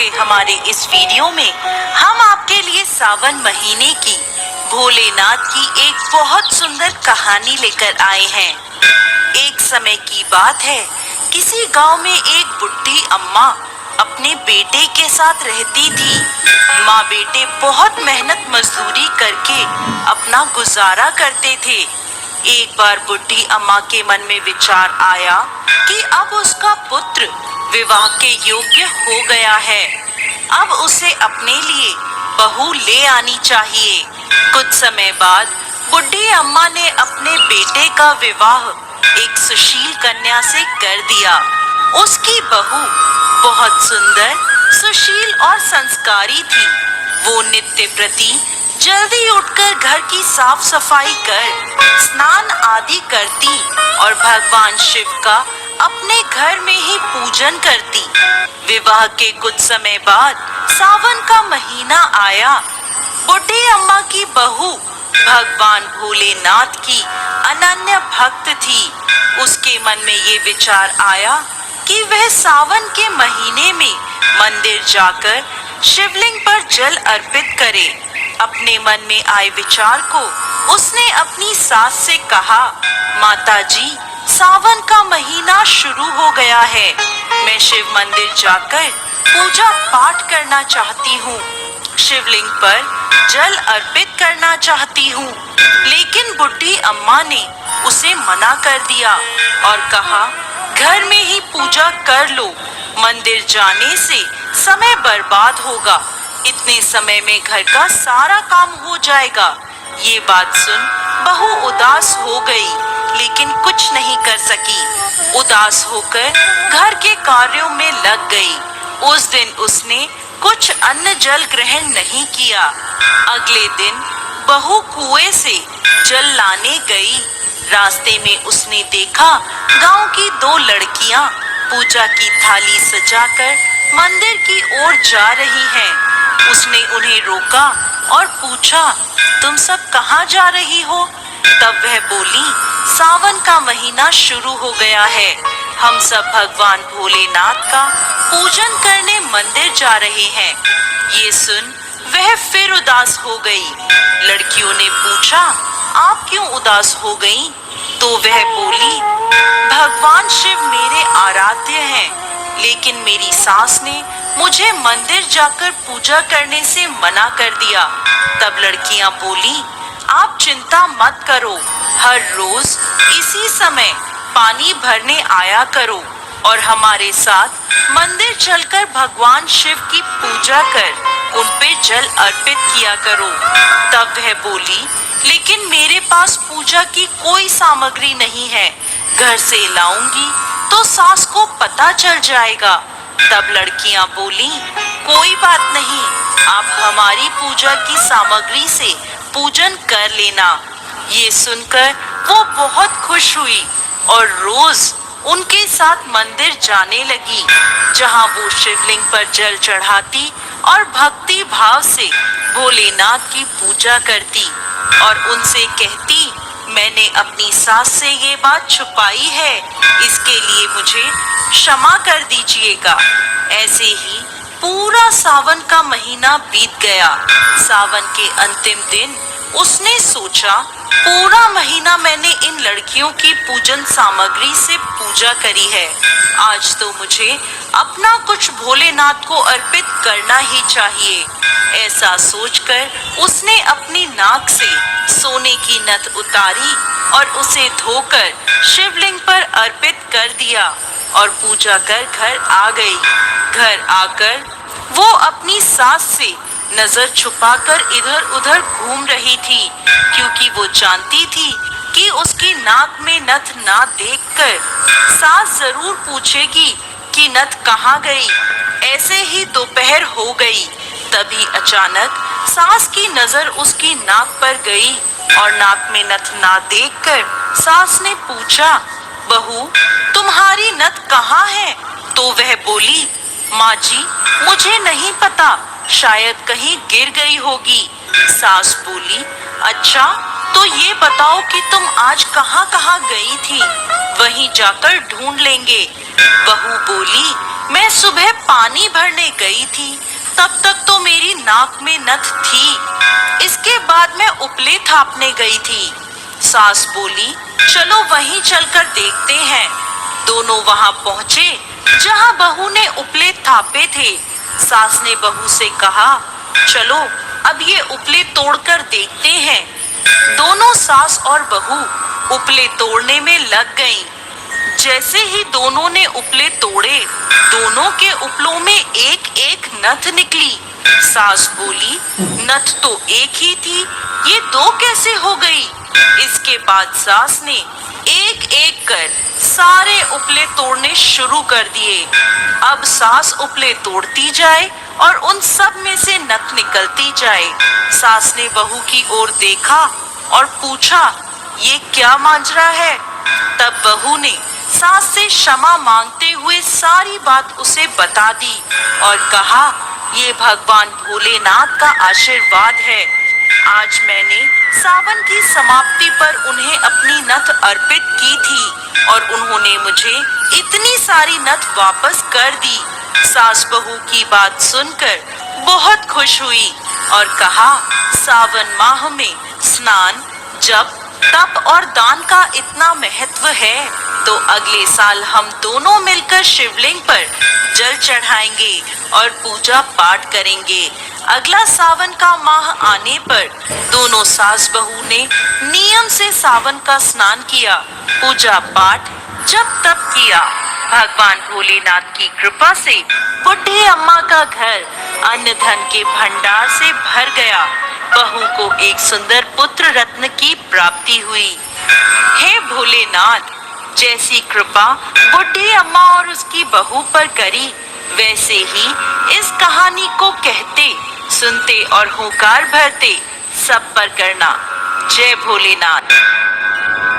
के हमारे इस वीडियो में हम आपके लिए सावन महीने की भोलेनाथ की एक बहुत सुंदर कहानी लेकर आए हैं। एक समय की बात है, किसी गांव में एक बुढ़ी अम्मा अपने बेटे के साथ रहती थी। माँ बेटे बहुत मेहनत मजदूरी करके अपना गुजारा करते थे। एक बार बुढ़ी अम्मा के मन में विचार आया कि अब उसका पुत्र विवाह के योग्य हो गया है, अब उसे अपने लिए बहू ले आनी चाहिए। कुछ समय बाद बुढ़ी अम्मा ने अपने बेटे का विवाह एक सुशील कन्या से कर दिया। उसकी बहू बहुत सुंदर, सुशील और संस्कारी थी। वो नित्य प्रति जल्दी उठकर घर की साफ सफाई कर स्नान आदि करती और भगवान शिव का अपने घर में ही पूजन करती। विवाह के कुछ समय बाद सावन का महीना आया। बुढ़ी अम्मा की बहू भगवान भोलेनाथ की अनन्य भक्त थी। उसके मन में ये विचार आया कि वह सावन के महीने में मंदिर जाकर शिवलिंग पर जल अर्पित करे। अपने मन में आए विचार को उसने अपनी सास से कहा, माताजी, सावन का महीना शुरू हो गया है। मैं शिव मंदिर जाकर पूजा पाठ करना चाहती हूँ, शिवलिंग पर जल अर्पित करना चाहती हूँ। लेकिन बुढ़ी अम्मा ने उसे मना कर दिया और कहा, घर में ही पूजा कर लो, मंदिर जाने से समय बर्बाद होगा। इतने समय में घर का सारा काम हो जाएगा। ये बात सुन बहू उदास हो गई, लेकिन कुछ नहीं कर सकी। उदास होकर घर के कार्यों में लग गई। उस दिन उसने कुछ अन्न जल ग्रहण नहीं किया। अगले दिन बहू कुएं से जल लाने गई। रास्ते में उसने देखा गांव की दो लड़कियां पूजा की थाली सजाकर मंदिर की ओर जा रही हैं। उसने उन्हें रोका और पूछा, तुम सब कहाँ जा रही हो? तब वह बोली, सावन का महीना शुरू हो गया है, हम सब भगवान भोलेनाथ का पूजन करने मंदिर जा रहे हैं। ये सुन वह फिर उदास हो गई। लड़कियों ने पूछा, आप क्यों उदास हो गई? तो वह बोली, भगवान शिव मेरे आराध्य हैं, लेकिन मेरी सास ने मुझे मंदिर जाकर पूजा करने से मना कर दिया। तब लड़कियां बोली, आप चिंता मत करो, हर रोज इसी समय पानी भरने आया करो और हमारे साथ मंदिर चलकर भगवान शिव की पूजा कर उन पे जल अर्पित किया करो। तब वह बोली, लेकिन मेरे पास पूजा की कोई सामग्री नहीं है, घर से लाऊंगी तो सास को पता चल जाएगा। तब लड़कियां बोली, कोई बात नहीं, आप हमारी पूजा की सामग्री से पूजन कर लेना। ये सुनकर वो बहुत खुश हुई और रोज उनके साथ मंदिर जाने लगी, जहां वो शिवलिंग पर जल चढ़ाती और भक्ति भाव से भोलेनाथ की पूजा करती और उनसे कहती, मैंने अपनी सास से ये बात छुपाई है, इसके लिए मुझे क्षमा कर दीजिएगा। ऐसे ही पूरा सावन का महीना बीत गया। सावन के अंतिम दिन उसने सोचा, पूरा महीना मैंने इन लड़कियों की पूजन सामग्री से पूजा करी है, आज तो मुझे अपना कुछ भोलेनाथ को अर्पित करना ही चाहिए। ऐसा सोचकर उसने अपनी नाक से सोने की नथ उतारी और उसे धोकर शिवलिंग पर अर्पित कर दिया और पूजा कर घर आ गई। घर आकर वो अपनी सास से नजर छुपाकर इधर उधर घूम रही थी, क्योंकि वो जानती थी कि उसकी नाक में नथ ना देखकर सास जरूर पूछेगी कि नथ कहाँ गई। ऐसे ही दोपहर हो गई। तभी अचानक सास की नजर उसकी नाक पर गई और नाक में नथ ना देखकर सास ने पूछा, बहू, तुम्हारी नथ कहाँ है? तो वह बोली, माँ जी, मुझे नहीं पता, शायद कहीं गिर गई होगी। सास बोली, अच्छा, तो ये बताओ कि तुम आज कहाँ कहाँ गई थी, वहीं जाकर ढूंढ लेंगे। बहू बोली, मैं सुबह पानी भरने गई थी, तब तक तो मेरी नाक में नथ थी। इसके बाद मैं उपले थापने गई थी। सास बोली, चलो वहीं चलकर देखते हैं। दोनों वहां पहुंचे जहां बहू ने उपले थापे थे। सास ने बहू से कहा, चलो अब ये उपले तोड़कर देखते हैं। दोनों सास और बहू उपले तोड़ने में लग गईं। जैसे ही दोनों ने उपले तोड़े, दोनों के उपलों में एक एक नथ निकली। सास बोली, नथ तो एक ही थी, ये दो कैसे हो गई? इसके बाद सास ने एक एक कर सारे उपले तोड़ने शुरू कर दिए। अब सास उपले तोड़ती जाए और उन सब में से नथ निकलती जाए। सास ने बहू की ओर देखा और पूछा, ये क्या मांजरा है? तब बहू ने सास से क्षमा मांगते हुए सारी बात उसे बता दी और कहा, ये भगवान भोलेनाथ का आशीर्वाद है। आज मैंने सावन की समाप्ति पर उन्हें अपनी नथ अर्पित की थी और उन्होंने मुझे इतनी सारी नथ वापस कर दी। सास बहू की बात सुनकर बहुत खुश हुई और कहा, सावन माह में स्नान, जप, तप और दान का इतना महत्व है, तो अगले साल हम दोनों मिलकर शिवलिंग पर जल चढ़ाएंगे और पूजा पाठ करेंगे। अगला सावन का माह आने पर दोनों सास बहू ने नियम से सावन का स्नान किया, पूजा पाठ, जप तप किया। भगवान भोलेनाथ की कृपा से बुढ़ी अम्मा का घर अन्न धन के भंडार से भर गया। बहू को एक सुंदर पुत्र रत्न की प्राप्ति हुई। हे भोलेनाथ, जैसी कृपा बुढ़ी अम्मा और उसकी बहू पर करी, वैसे ही इस कहानी को कहते, सुनते और हुंकार भरते सब पर करना। जय भोलेनाथ।